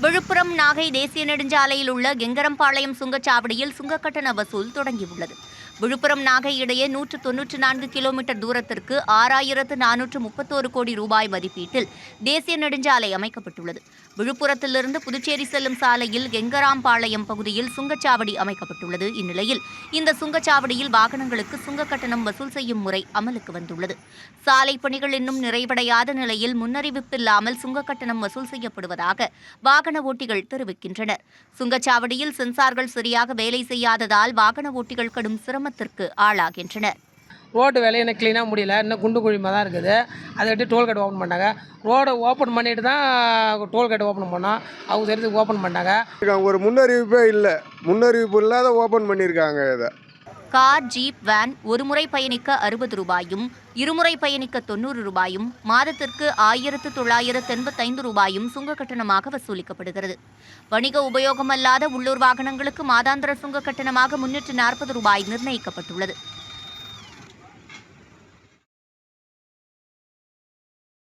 விழுப்புரம் நாகை தேசிய நெடுஞ்சாலையில் உள்ள கெங்கரம்பாளையம் சுங்கச்சாவடியில் சுங்கக்கட்டண வசூல் தொடங்கியுள்ளது. விழுப்புரம் நாகை இடையே 194 கிலோமீட்டர் தூரத்திற்கு 6431 கோடி ரூபாய் மதிப்பீட்டில் தேசிய நெடுஞ்சாலை அமைக்கப்பட்டுள்ளது. விழுப்புரத்திலிருந்து புதுச்சேரி செல்லும் சாலையில் கெங்கராம்பாளையம் பகுதியில் சுங்கச்சாவடி அமைக்கப்பட்டுள்ளது. இந்நிலையில் இந்த சுங்கச்சாவடியில் வாகனங்களுக்கு சுங்கக்கட்டணம் வசூல் செய்யும் முறை அமலுக்கு வந்துள்ளது. சாலை பணிகள் இன்னும் நிறைவடையாத நிலையில் முன்னறிவிப்பில்லாமல் சுங்கக்கட்டணம் வசூல் செய்யப்படுவதாக வாகன ஓட்டிகள் தெரிவிக்கின்றனர். சுங்கச்சாவடியில் சென்சார்கள் சரியாக வேலை செய்யாததால் வாகன ஓட்டிகள் கடும் சிரமத்திற்கு ஆளாகின்றனர். ரோடு வேலையை எனக்கு க்ளீனாக முடியல, இன்னும் குண்டு குழிமாக தான் இருக்குது. அதை விட்டு டோல்கேட் ஓப்பன் பண்ணாங்க. ரோடை ஓப்பன் பண்ணிட்டு தான் டோல்கேட் ஓப்பன் பண்ணோம். அவங்க தெரிஞ்சு ஓப்பன் பண்ணாங்க. ஒரு முன்னறிவிப்பே இல்லை, முன்னறிவிப்பு இல்லாத ஓப்பன் பண்ணியிருக்காங்க. இதை கார், ஜீப், வேன் ஒருமுறை பயணிக்க 60 ரூபாயும், இருமுறை பயணிக்க 90 ரூபாயும், மாதத்திற்கு 1985 ரூபாயும் சுங்க கட்டணமாக வசூலிக்கப்படுகிறது. வணிக உபயோகமல்லாத உள்ளூர் வாகனங்களுக்கு மாதாந்திர சுங்க கட்டணமாக 340 ரூபாய் நிர்ணயிக்கப்பட்டுள்ளது.